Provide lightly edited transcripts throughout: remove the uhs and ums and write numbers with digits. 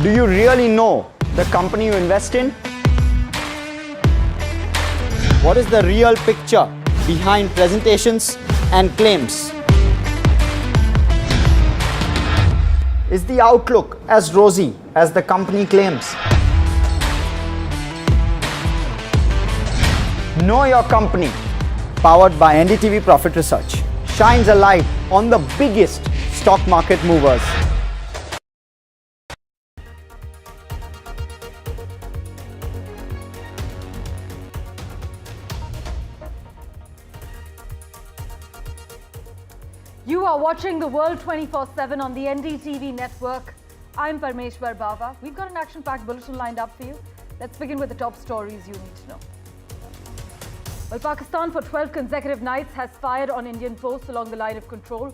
Do you really know the company you invest in? What is the real picture behind presentations and claims? Is the outlook as rosy as the company claims? Know Your Company, powered by NDTV Profit Research, shines a light on the biggest stock market movers. You are watching The World 24/7 on the NDTV network. I'm Parmeshwar Bava. We've got an action-packed bulletin lined up for you. Let's begin with the top stories you need to know. Well, Pakistan for 12 consecutive nights has fired on Indian posts along the line of control.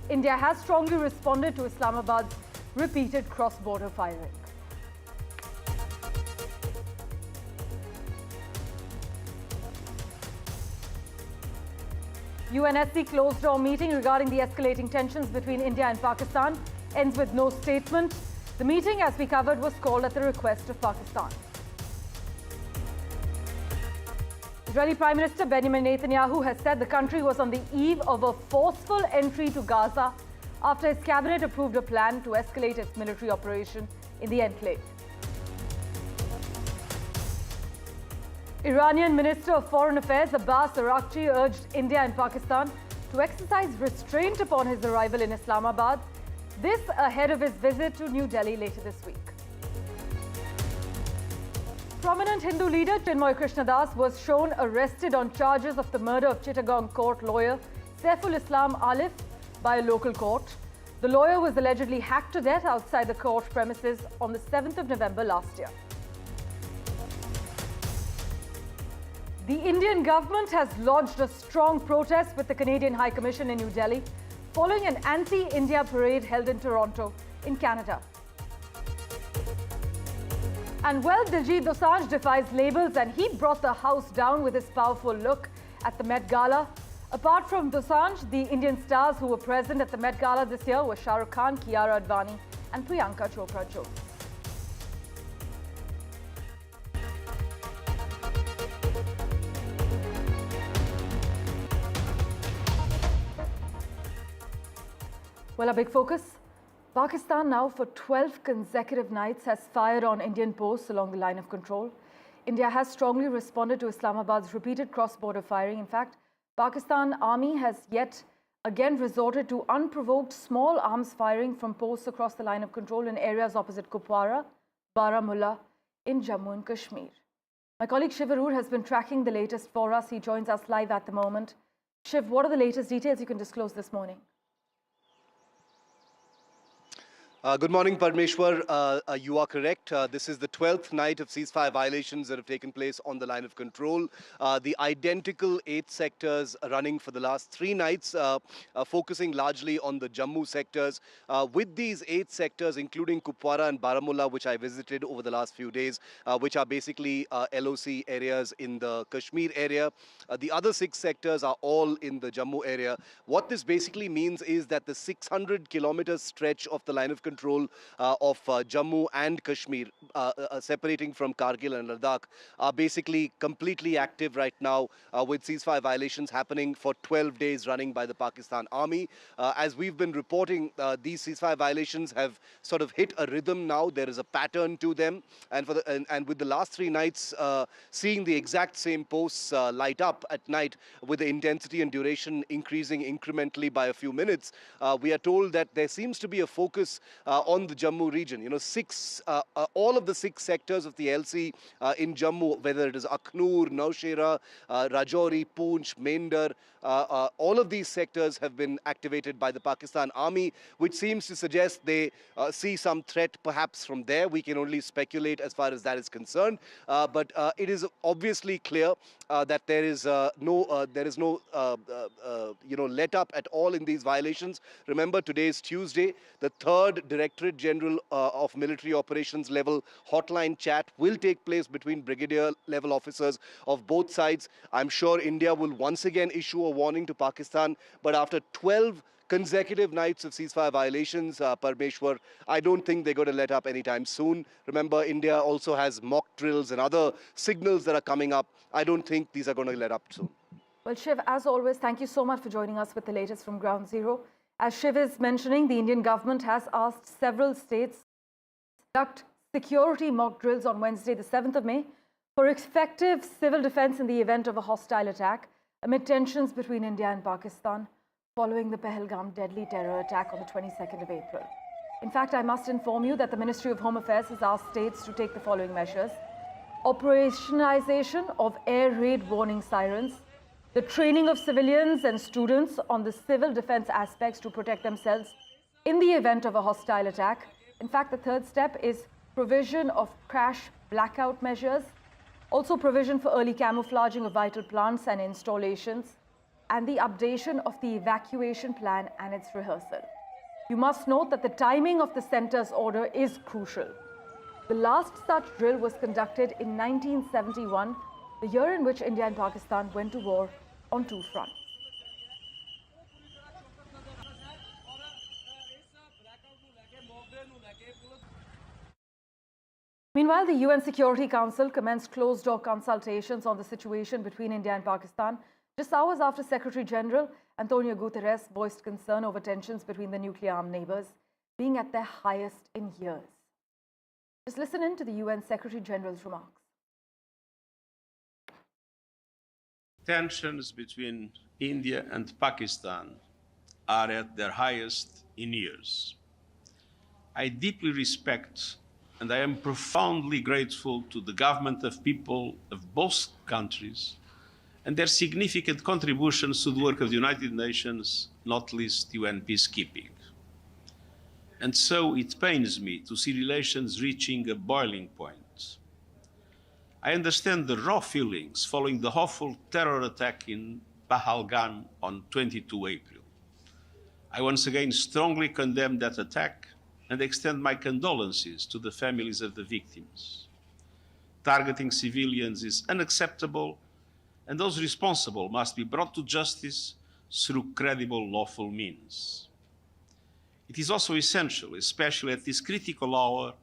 India has strongly responded to Islamabad's repeated cross-border firing. UNSC closed-door meeting regarding the escalating tensions between India and Pakistan ends with no statement. The meeting, as we covered, was called at the request of Pakistan. Israeli Prime Minister Benjamin Netanyahu has said the country was on the eve of a forceful entry to Gaza after his cabinet approved a plan to escalate its military operation in the enclave. Iranian Minister of Foreign Affairs Abbas Araghchi urged India and Pakistan to exercise restraint upon his arrival in Islamabad. This ahead of his visit to New Delhi later this week. Prominent Hindu leader Chinmoy Krishnadas was shown arrested on charges of the murder of Chittagong court lawyer Saiful Islam Alif by a local court. The lawyer was allegedly hacked to death outside the court premises on the 7th of November last year. The Indian government has lodged a strong protest with the Canadian High Commission in New Delhi following an anti-India parade held in Toronto, in Canada. And well, Diljit Dosanjh defies labels and he brought the house down with his powerful look at the Met Gala. Apart from Dosanjh, the Indian stars who were present at the Met Gala this year were Shah Rukh Khan, Kiara Advani and Priyanka Chopra Jonas. Well, a big focus. Pakistan now for 12 consecutive nights has fired on Indian posts along the line of control. India has strongly responded to Islamabad's repeated cross-border firing. In fact, Pakistan Army has yet again resorted to unprovoked small arms firing from posts across the line of control in areas opposite Kupwara, Baramulla in Jammu and Kashmir. My colleague Shiv Arur has been tracking the latest for us. He joins us live at the moment. Shiv, what are the latest details you can disclose this morning? Good morning, Parmeshwar. You are correct. This is the 12th night of ceasefire violations that have taken place on the line of control. The identical 8 sectors running for the last 3 nights, focusing largely on the Jammu sectors. With these 8 sectors, including Kupwara and Baramulla, which I visited over the last few days, which are basically LOC areas in the Kashmir area. The other 6 sectors are all in the Jammu area. What this basically means is that the 600-kilometer stretch of the line of control of Jammu and Kashmir, separating from Kargil and Ladakh, are basically completely active right now with ceasefire violations happening for 12 days running by the Pakistan Army. As we've been reporting, these ceasefire violations have sort of hit a rhythm now. There is a pattern to them. And with the last 3 nights, seeing the exact same posts light up at night with the intensity and duration increasing incrementally by a few minutes, we are told that there seems to be a focus on the Jammu region. You know, all of the 6 sectors of the LC in Jammu, whether it is Akhnoor, Naushera, Rajouri, Poonch, Mendhar, all of these sectors have been activated by the Pakistan Army, which seems to suggest they see some threat perhaps from there. We can only speculate as far as that is concerned. But it is obviously clear that there is no let up at all in these violations. Remember, today is Tuesday. The 3rd Directorate General of Military Operations level hotline chat will take place between brigadier level officers of both sides. I'm sure India will once again issue a warning to Pakistan, but after 12 consecutive nights of ceasefire violations, Parmeshwar. I don't think they're going to let up anytime soon. Remember, India also has mock drills and other signals that are coming up. I don't think these are going to let up soon. Well, Shiv, as always, thank you so much for joining us with the latest from Ground Zero. As Shiv is mentioning, the Indian government has asked several states to conduct security mock drills on Wednesday, the 7th of May, for effective civil defense in the event of a hostile attack amid tensions between India and Pakistan following the Pahalgam deadly terror attack on the 22nd of April. In fact, I must inform you that the Ministry of Home Affairs has asked states to take the following measures: operationalization of air raid warning sirens, the training of civilians and students on the civil defense aspects to protect themselves in the event of a hostile attack. In fact, the third step is provision of crash blackout measures, also provision for early camouflaging of vital plants and installations, and the updation of the evacuation plan and its rehearsal. You must note that the timing of the centre's order is crucial. The last such drill was conducted in 1971, the year in which India and Pakistan went to war on two fronts. Meanwhile, the UN Security Council commenced closed-door consultations on the situation between India and Pakistan just hours after Secretary General Antonio Guterres voiced concern over tensions between the nuclear-armed neighbours being at their highest in years. Just listen in to the UN Secretary General's remarks. Tensions between India and Pakistan are at their highest in years. I deeply respect and I am profoundly grateful to the government of people of both countries and their significant contributions to the work of the United Nations, not least UN peacekeeping. And so it pains me to see relations reaching a boiling point. I understand the raw feelings following the awful terror attack in Pahalgam on 22 April. I once again strongly condemn that attack and extend my condolences to the families of the victims. Targeting civilians is unacceptable, and those responsible must be brought to justice through credible lawful means. It is also essential, especially at this critical hour,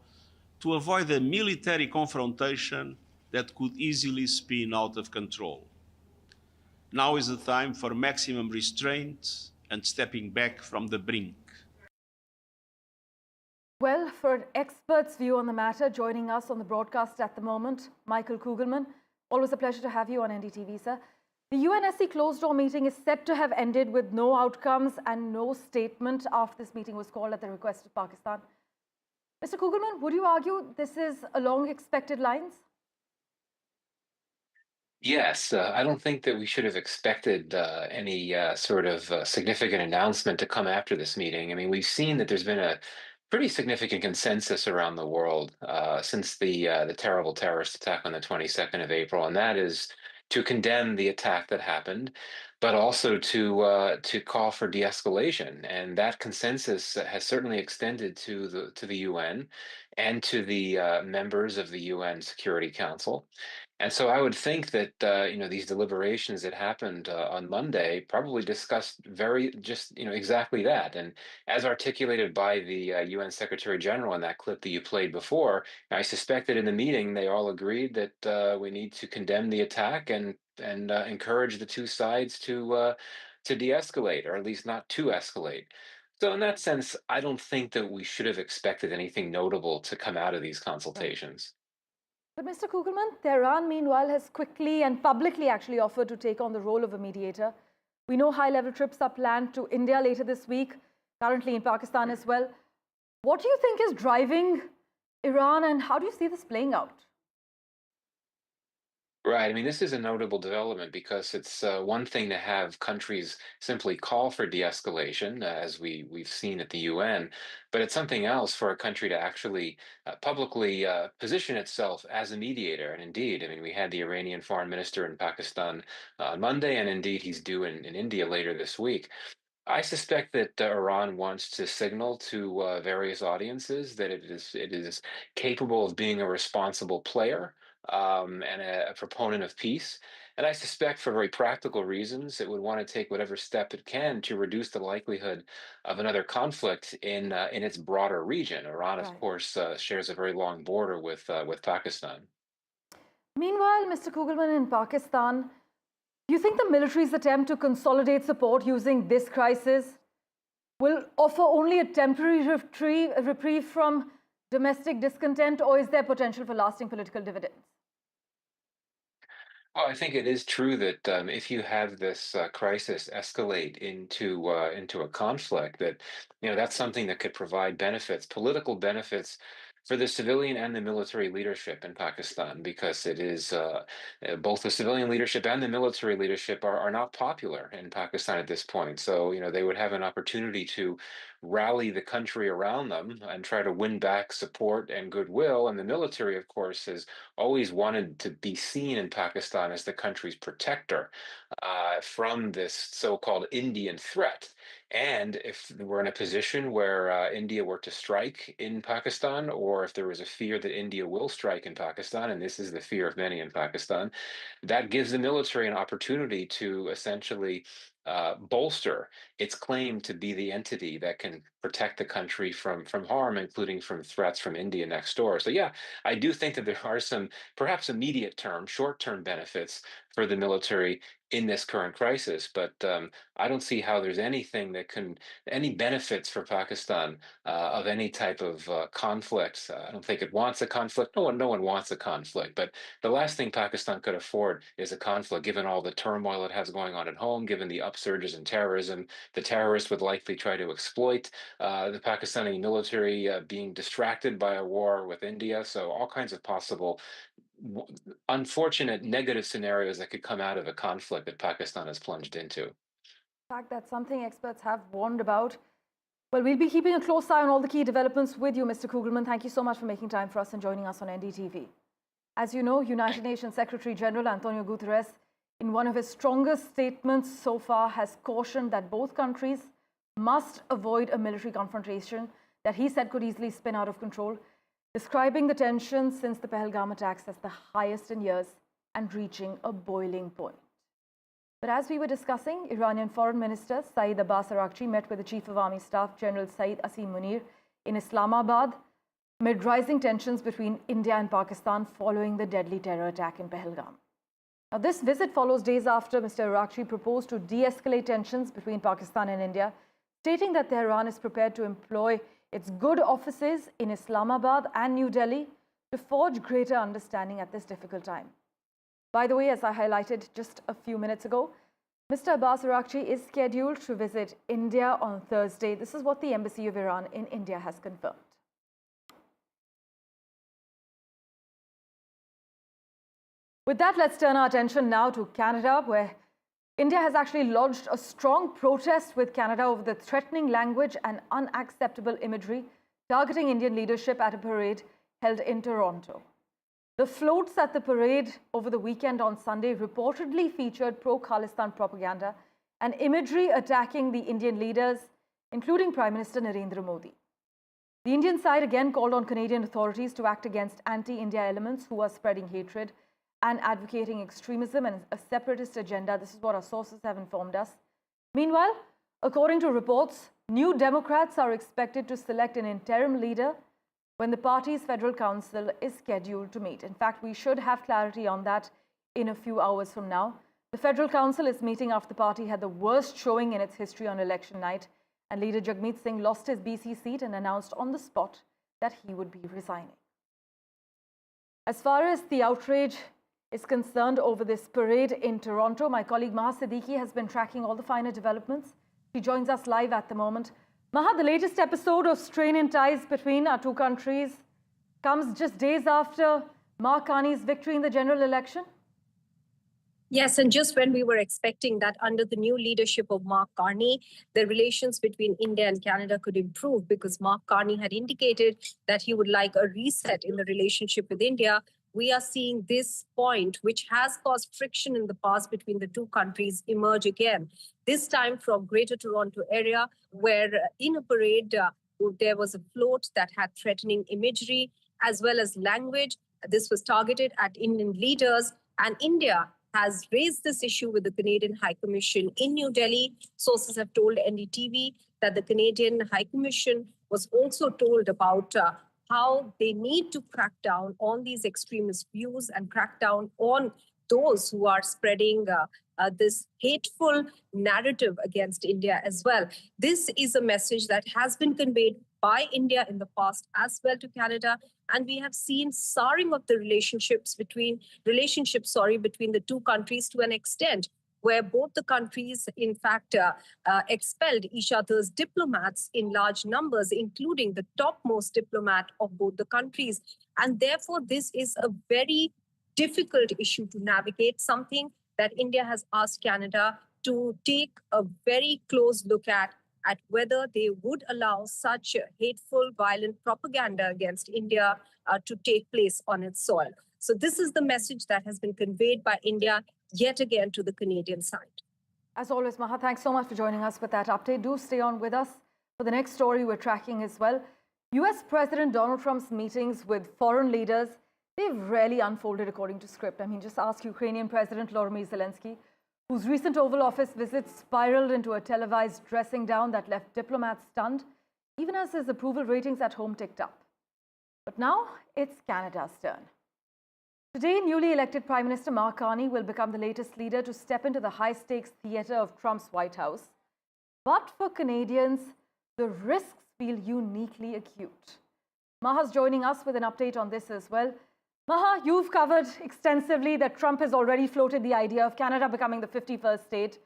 to avoid a military confrontation that could easily spin out of control. Now is the time for maximum restraint and stepping back from the brink. Well, for an expert's view on the matter, joining us on the broadcast at the moment, Michael Kugelman. Always a pleasure to have you on NDTV, sir. The UNSC closed-door meeting is set to have ended with no outcomes and no statement after this meeting was called at the request of Pakistan. Mr. Kugelman, would you argue this is along expected lines? Yes, I don't think that we should have expected any sort of significant announcement to come after this meeting. I mean, we've seen that there's been a pretty significant consensus around the world since the terrible terrorist attack on the 22nd of April, and that is to condemn the attack that happened, but also to call for de-escalation. And that consensus has certainly extended to the UN and to the members of the UN Security Council. And so I would think that these deliberations that happened on Monday probably discussed exactly that. And as articulated by the UN Secretary General in that clip that you played before, I suspect that in the meeting they all agreed that we need to condemn the attack and encourage the two sides to de-escalate, or at least not to escalate. So in that sense, I don't think that we should have expected anything notable to come out of these consultations. But Mr. Kugelman, Tehran, meanwhile, has quickly and publicly actually offered to take on the role of a mediator. We know high-level trips are planned to India later this week, currently in Pakistan as well. What do you think is driving Iran, and how do you see this playing out? Right. I mean, this is a notable development because it's one thing to have countries simply call for de-escalation, as we've seen at the UN, but it's something else for a country to actually publicly position itself as a mediator. And indeed, I mean, we had the Iranian foreign minister in Pakistan on Monday, and indeed he's due in India later this week. I suspect that Iran wants to signal to various audiences that it is capable of being a responsible player and a proponent of peace. And I suspect for very practical reasons, it would want to take whatever step it can to reduce the likelihood of another conflict in its broader region. Iran, of Right. course, shares a very long border with Pakistan. Meanwhile, Mr. Kugelman, in Pakistan, do you think the military's attempt to consolidate support using this crisis will offer only a temporary reprieve from domestic discontent, or is there potential for lasting political dividends? Well, I think it is true that if you have this crisis escalate into a conflict, that that's something that could provide benefits, political benefits, for the civilian and the military leadership in Pakistan, because it is both the civilian leadership and the military leadership are not popular in Pakistan at this point. So they would have an opportunity to rally the country around them and try to win back support and goodwill. And the military, of course, has always wanted to be seen in Pakistan as the country's protector from this so-called Indian threat. And if we're in a position where India were to strike in Pakistan, or if there was a fear that India will strike in Pakistan, and this is the fear of many in Pakistan, that gives the military an opportunity to essentially bolster its claim to be the entity that can protect the country from harm, including from threats from India next door. So yeah, I do think that there are some perhaps immediate term, short-term benefits for the military in this current crisis, but I don't see how there's anything that any benefits for Pakistan of any type of conflict. I don't think it wants a conflict. No one wants a conflict, but the last thing Pakistan could afford is a conflict, given all the turmoil it has going on at home, given the upsurges in terrorism. The terrorists would likely try to exploit the Pakistani military being distracted by a war with India. So all kinds of possible unfortunate negative scenarios that could come out of a conflict that Pakistan has plunged into. In fact, that's something experts have warned about. Well, we'll be keeping a close eye on all the key developments with you, Mr. Kugelman. Thank you so much for making time for us and joining us on NDTV. As you know, United Nations Secretary General Antonio Guterres, in one of his strongest statements so far, has cautioned that both countries must avoid a military confrontation that he said could easily spin out of control, describing the tensions since the Pahalgam attacks as the highest in years and reaching a boiling point. But as we were discussing, Iranian Foreign Minister Saeed Abbas Araghchi met with the Chief of Army Staff General Saeed Asim Munir in Islamabad amid rising tensions between India and Pakistan following the deadly terror attack in Pahalgam. Now, this visit follows days after Mr. Araghchi proposed to de-escalate tensions between Pakistan and India, stating that Tehran is prepared to employ its good offices in Islamabad and New Delhi to forge greater understanding at this difficult time. By the way, as I highlighted just a few minutes ago, Mr. Abbas Araghchi is scheduled to visit India on Thursday. This is what the Embassy of Iran in India has confirmed. With that, let's turn our attention now to Canada, where India has actually lodged a strong protest with Canada over the threatening language and unacceptable imagery targeting Indian leadership at a parade held in Toronto. The floats at the parade over the weekend on Sunday reportedly featured pro-Khalistan propaganda and imagery attacking the Indian leaders, including Prime Minister Narendra Modi. The Indian side again called on Canadian authorities to act against anti-India elements who are spreading hatred and advocating extremism and a separatist agenda. This is what our sources have informed us. Meanwhile, according to reports, New Democrats are expected to select an interim leader when the party's federal council is scheduled to meet. In fact, we should have clarity on that in a few hours from now. The federal council is meeting after the party had the worst showing in its history on election night, and leader Jagmeet Singh lost his BC seat and announced on the spot that he would be resigning. As far as the outrage is concerned over this parade in Toronto, my colleague Maha Siddiqui has been tracking all the finer developments. She joins us live at the moment. Maha, the latest episode of strain in ties between our two countries comes just days after Mark Carney's victory in the general election. Yes, and just when we were expecting that under the new leadership of Mark Carney, the relations between India and Canada could improve, because Mark Carney had indicated that he would like a reset in the relationship with India. We are seeing this point, which has caused friction in the past between the two countries, emerge again. This time from Greater Toronto area, where in a parade, there was a float that had threatening imagery as well as language. This was targeted at Indian leaders, and India has raised this issue with the Canadian High Commission in New Delhi. Sources have told NDTV that the Canadian High Commission was also told about how they need to crack down on these extremist views and crack down on those who are spreading this hateful narrative against India as well. This is a message that has been conveyed by India in the past as well to Canada, and we have seen souring of the relationships between the two countries to an extent where both the countries, in fact, expelled each other's diplomats in large numbers, including the topmost diplomat of both the countries. And therefore, this is a very difficult issue to navigate, something that India has asked Canada to take a very close look at whether they would allow such hateful, violent propaganda against India to take place on its soil. So this is the message that has been conveyed by India yet again to the Canadian side. As always, Maha, thanks so much for joining us with that update. Do stay on with us for the next story we're tracking as well. US President Donald Trump's meetings with foreign leaders, they've rarely unfolded according to script. I mean, just ask Ukrainian President Volodymyr Zelensky, whose recent Oval Office visit spiraled into a televised dressing down that left diplomats stunned, even as his approval ratings at home ticked up. But now it's Canada's turn. Today, newly elected Prime Minister Mark Carney will become the latest leader to step into the high-stakes theatre of Trump's White House. But for Canadians, the risks feel uniquely acute. Maha's joining us with an update on this as well. Maha, you've covered extensively that Trump has already floated the idea of Canada becoming the 51st state,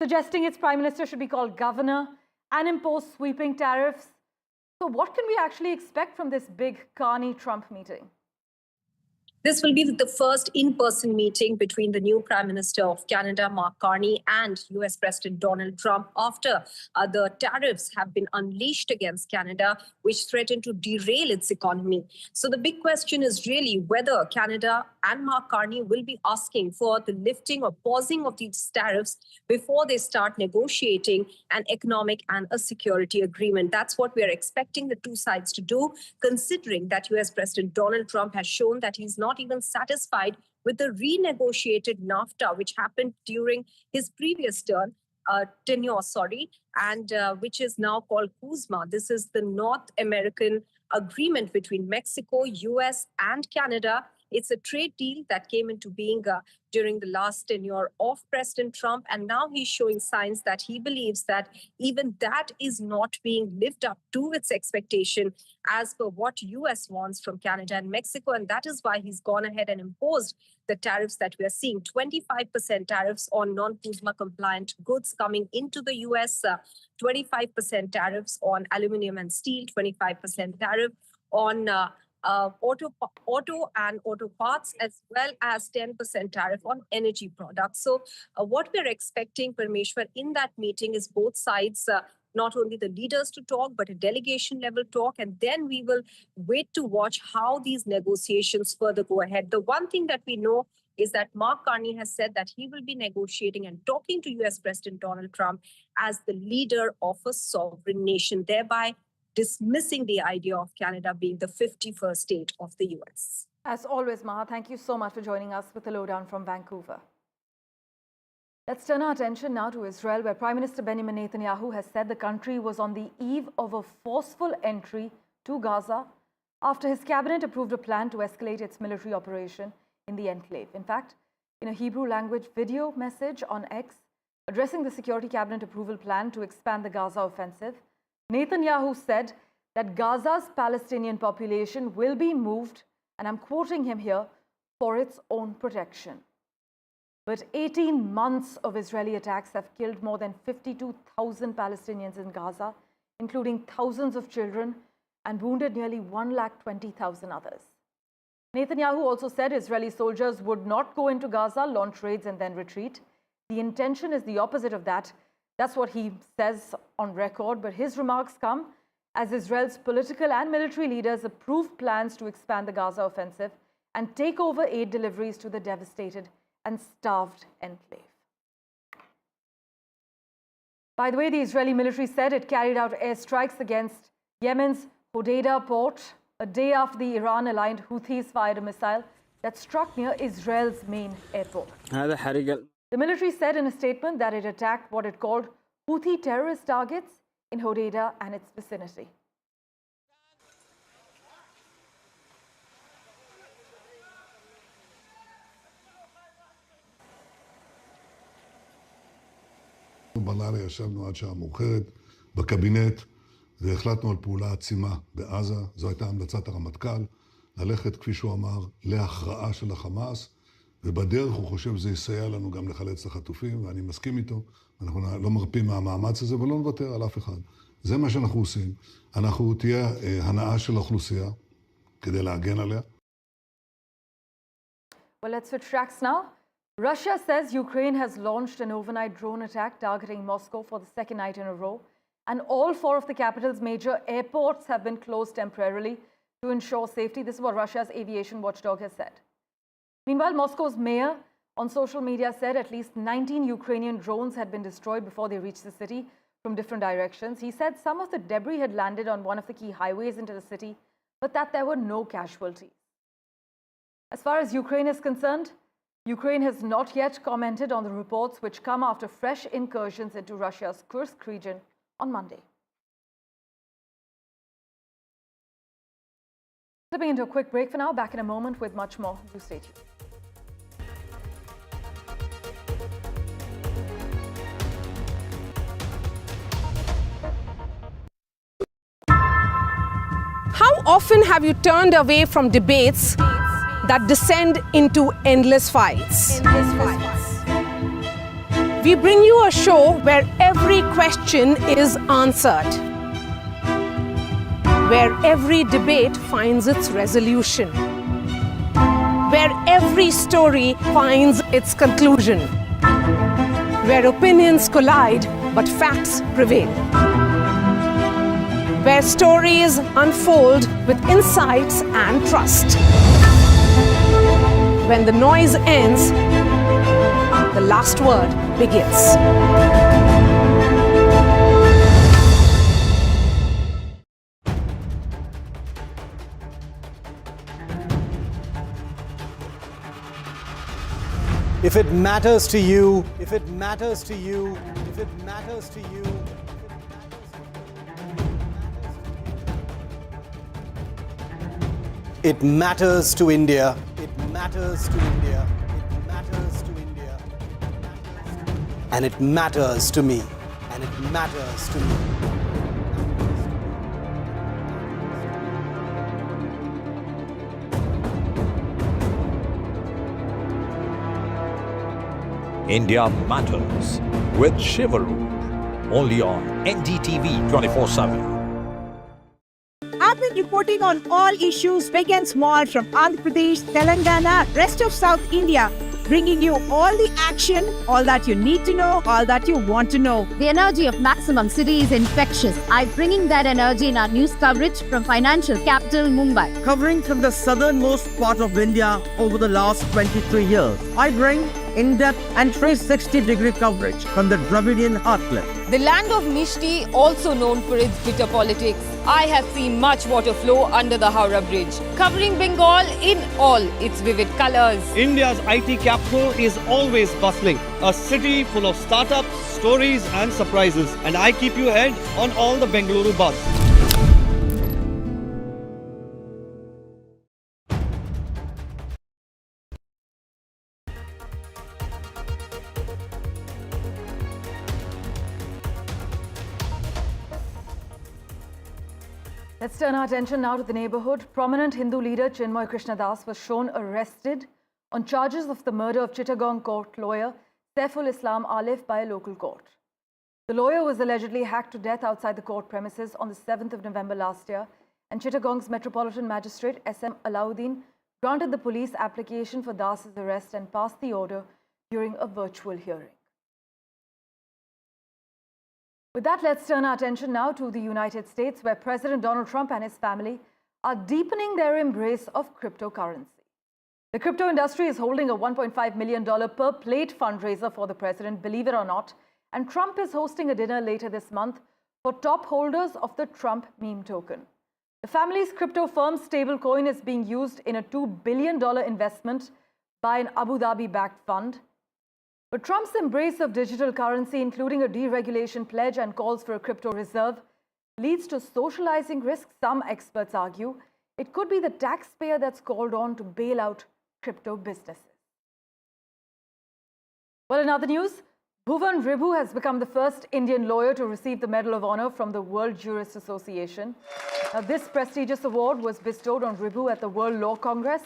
suggesting its Prime Minister should be called governor and impose sweeping tariffs. So what can we actually expect from this big Carney-Trump meeting? This will be the first in-person meeting between the new Prime Minister of Canada, Mark Carney, and US President Donald Trump after the tariffs have been unleashed against Canada, which threaten to derail its economy. So the big question is really whether Canada and Mark Carney will be asking for the lifting or pausing of these tariffs before they start negotiating an economic and a security agreement. That's what we are expecting the two sides to do, considering that US President Donald Trump has shown that he's not even satisfied with the renegotiated NAFTA, which happened during his previous tenure, and which is now called CUSMA. This is the North American agreement between Mexico, US, and Canada. It's a trade deal that came into being during the last tenure of President Trump. And now he's showing signs that he believes that even that is not being lived up to its expectation as per what US wants from Canada and Mexico. And that is why he's gone ahead and imposed the tariffs that we are seeing. 25% tariffs on non-CUSMA compliant goods coming into the US, 25% tariffs on aluminum and steel, 25% tariff on auto and auto parts, as well as 10% tariff on energy products. So what we're expecting, Parmeshwar, in that meeting is both sides, not only the leaders to talk, but a delegation level talk. And then we will wait to watch how these negotiations further go ahead. The one thing that we know is that Mark Carney has said that he will be negotiating and talking to US President Donald Trump as the leader of a sovereign nation, thereby dismissing the idea of Canada being the 51st state of the US. As always, Maha, thank you so much for joining us with the lowdown from Vancouver. Let's turn our attention now to Israel, where Prime Minister Benjamin Netanyahu has said the country was on the eve of a forceful entry to Gaza after his cabinet approved a plan to escalate its military operation in the enclave. In fact, in a Hebrew language video message on X addressing the Security Cabinet approval plan to expand the Gaza offensive, Netanyahu said that Gaza's Palestinian population will be moved, and I'm quoting him here, for its own protection. But 18 months of Israeli attacks have killed more than 52,000 Palestinians in Gaza, including thousands of children, and wounded nearly 120,000 others. Netanyahu also said Israeli soldiers would not go into Gaza, launch raids, and then retreat. The intention is the opposite of that. That's what he says on record, but his remarks come as Israel's political and military leaders approve plans to expand the Gaza offensive and take over aid deliveries to the devastated and starved enclave. By the way, the Israeli military said it carried out airstrikes against Yemen's Hodeidah port a day after the Iran-aligned Houthis fired a missile that struck near Israel's main airport. هذا حريق. The military said in a statement that it attacked what it called Houthi terrorist targets in Hodeidah and its vicinity. בלילה ישבנו עד שעה מאוחרת בקבינט והחלטנו על פעולה עצימה בעזה. זו הייתה המלצת הרמטכ"ל, ללכת, כפי שהוא אמר, להכרעה של החמאס, ובדרך הוא חושב שזה יסייע לנו גם לחלץ את החטופים, ואני מסכים איתו. אנחנו לא מרפים מהמאמץ הזה ולא נוותר על אף אחד. זה מה שאנחנו עושים. אנחנו תהיה הנאה של האוכלוסייה כדי להגן עליה. Well, let's switch tracks now. Russia says Ukraine has launched an overnight drone attack targeting Moscow for the second night in a row, and all 4 of the capital's major airports have been closed temporarily to ensure safety. This is what Russia's aviation watchdog has said. Meanwhile, Moscow's mayor on social media said at least 19 Ukrainian drones had been destroyed before they reached the city from different directions. He said some of the debris had landed on one of the key highways into the city, but that there were no casualties. As far as Ukraine is concerned, Ukraine has not yet commented on the reports which come after fresh incursions into Russia's Kursk region on Monday. Slipping into a quick break for now, back in a moment with much more. Do stay tuned. How often have you turned away from debates that descend into endless fights? We bring you a show where every question is answered, where every debate finds its resolution, where every story finds its conclusion, where opinions collide but facts prevail, where stories unfold with insights and trust. When the noise ends, the last word begins. If it matters to you, if it matters to you, if it matters to you, it matters to India. It matters to India. It matters to India. And it matters to me. And it matters to me. India Matters with Shivaru, only on NDTV 24/7. I've been reporting on all issues, big and small, from Andhra Pradesh, Telangana, rest of South India, bringing you all the action, all that you need to know, all that you want to know. The energy of Maximum City is infectious. I'm bringing that energy in our news coverage from financial capital Mumbai. Covering from the southernmost part of India over the last 23 years, I bring in-depth and 360-degree coverage from the Dravidian heartland. The land of Mishti, also known for its bitter politics. I have seen much water flow under the Howrah Bridge, covering Bengal in all its vivid colors. India's IT capital is always bustling, a city full of startups, stories and surprises. And I keep you ahead on all the Bengaluru buzz. Let's turn our attention now to the neighborhood. Prominent Hindu leader Chinmoy Krishnadas was shown arrested on charges of the murder of Chittagong court lawyer Saiful Islam Alif by a local court. The lawyer was allegedly hacked to death outside the court premises on the 7th of November last year, and Chittagong's Metropolitan Magistrate S.M. Alauddin granted the police application for Das's arrest and passed the order during a virtual hearing. With that, let's turn our attention now to the United States, where President Donald Trump and his family are deepening their embrace of cryptocurrency. The crypto industry is holding a $1.5 million per plate fundraiser for the president, believe it or not, and Trump is hosting a dinner later this month for top holders of the Trump meme token. The family's crypto firm stablecoin is being used in a $2 billion investment by an Abu Dhabi-backed fund. But Trump's embrace of digital currency, including a deregulation pledge and calls for a crypto reserve, leads to socializing risks. Some experts argue it could be the taxpayer that's called on to bail out crypto businesses. Well, in other news, Bhuvan Ribbu has become the first Indian lawyer to receive the Medal of Honor from the World Jurist Association. Now, this prestigious award was bestowed on Ribbu at the World Law Congress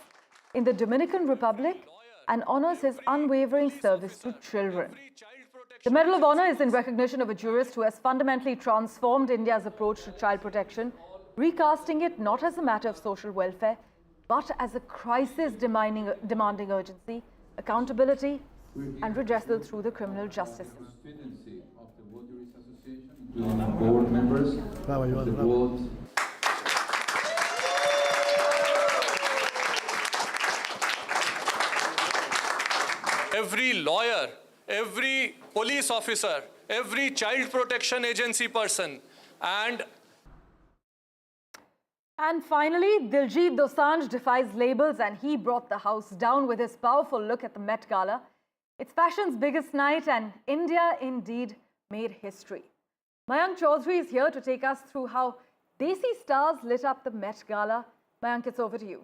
in the Dominican Republic and honors his unwavering service to children. The Medal of Honor is in recognition of a jurist who has fundamentally transformed India's approach to child protection, recasting it not as a matter of social welfare, but as a crisis demanding urgency, accountability, and redressal through the criminal justice system. Board members, the board. Every lawyer, every police officer, every child protection agency person, and finally, Diljit Dosanjh defies labels and he brought the house down with his powerful look at the Met Gala. It's fashion's biggest night and India indeed made history. Mayank Chaudhary is here to take us through how Desi stars lit up the Met Gala. Mayank, it's over to you.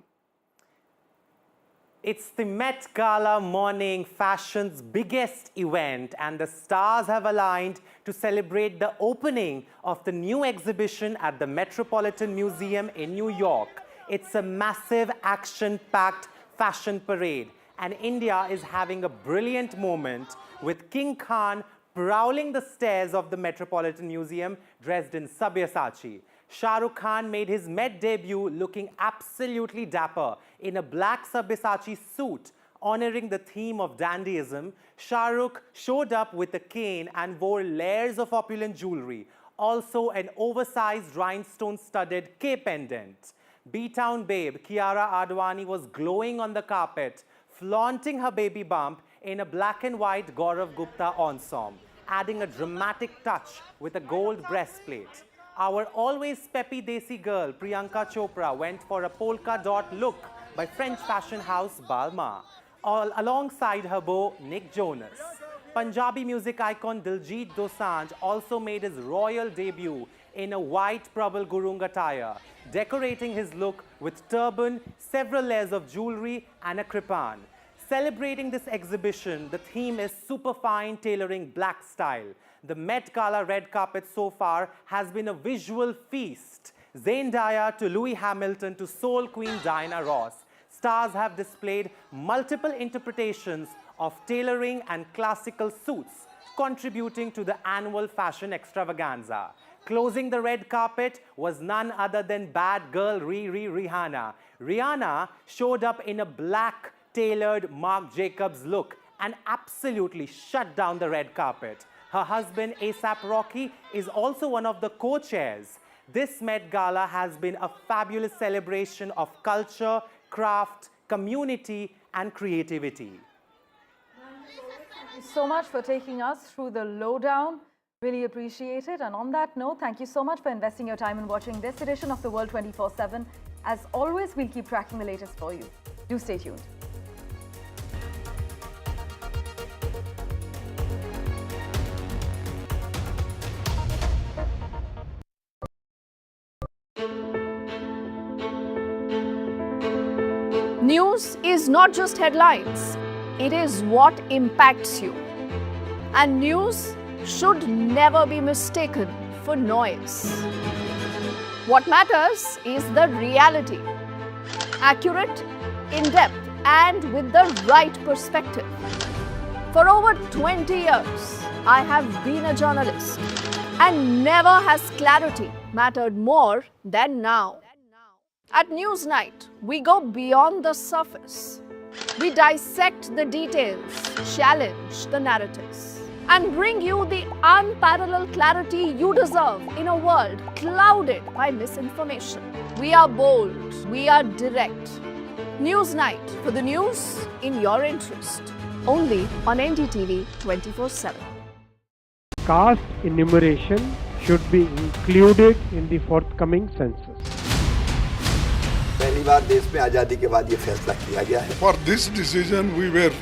It's the Met Gala morning, fashion's biggest event, and the stars have aligned to celebrate the opening of the new exhibition at the Metropolitan Museum in New York. It's a massive, action-packed fashion parade, and India is having a brilliant moment with King Khan prowling the stairs of the Metropolitan Museum dressed in Sabyasachi. Shah Rukh Khan made his Met debut looking absolutely dapper in a black Sabyasachi suit, honoring the theme of dandyism. Shah Rukh showed up with a cane and wore layers of opulent jewelry, also an oversized rhinestone-studded K pendant. B-Town babe Kiara Advani was glowing on the carpet, flaunting her baby bump in a black and white Gaurav Gupta ensemble, adding a dramatic touch with a gold breastplate. Our always peppy Desi girl Priyanka Chopra went for a polka dot look by French fashion house Balmain, all alongside her beau Nick Jonas. Punjabi music icon Diljit Dosanjh also made his royal debut in a white Prabal Gurung attire, decorating his look with turban, several layers of jewelry and a kripan. Celebrating this exhibition, the theme is superfine tailoring black style. The Met Gala red carpet so far has been a visual feast. Zendaya to Louis Hamilton to Soul Queen Diana Ross. Stars have displayed multiple interpretations of tailoring and classical suits, contributing to the annual fashion extravaganza. Closing the red carpet was none other than bad girl Rihanna. Rihanna showed up in a black tailored Marc Jacobs look and absolutely shut down the red carpet. Her husband A$AP Rocky is also one of the co-chairs. This Met Gala has been a fabulous celebration of culture, craft, community and creativity. Thank you so much for taking us through the lowdown. Really appreciate it. And on that note, thank you so much for investing your time in watching this edition of The World 24/7. As always, we'll keep tracking the latest for you. Do stay tuned. News is not just headlines, it is what impacts you. And news should never be mistaken for noise. What matters is the reality. Accurate, in-depth, and with the right perspective. For over 20 years, I have been a journalist, and never has clarity mattered more than now. At Newsnight, we go beyond the surface. We dissect the details, challenge the narratives, and bring you the unparalleled clarity you deserve in a world clouded by misinformation. We are bold, we are direct. Newsnight, for the news in your interest. Only on NDTV 24/7. Caste enumeration should be included in the forthcoming census. पहली बार देश में आजादी के बाद ये फैसला किया गया है. For this decision we were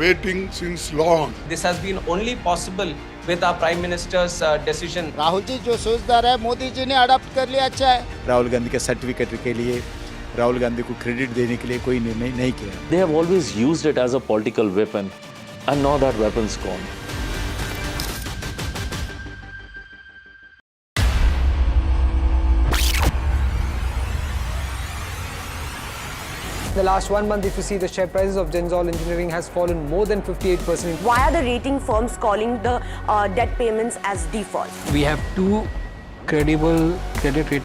waiting since long. This has been only possible with our Prime Minister's decision. Rahul ji जो सोचदार है मोदी जी ने अडॉप्ट कर लिया, अच्छा है. राहुल गांधी के सर्टिफिकेट के लिए राहुल गांधी को क्रेडिट देने के लिए कोई निर्णय नहीं किया. They have always used it as a political weapon, and now that weapon's gone. The last 1 month, if you see, the share prices of Genzol Engineering has fallen more than 58%. Why are the rating firms calling the debt payments as default? We have two credible credit rating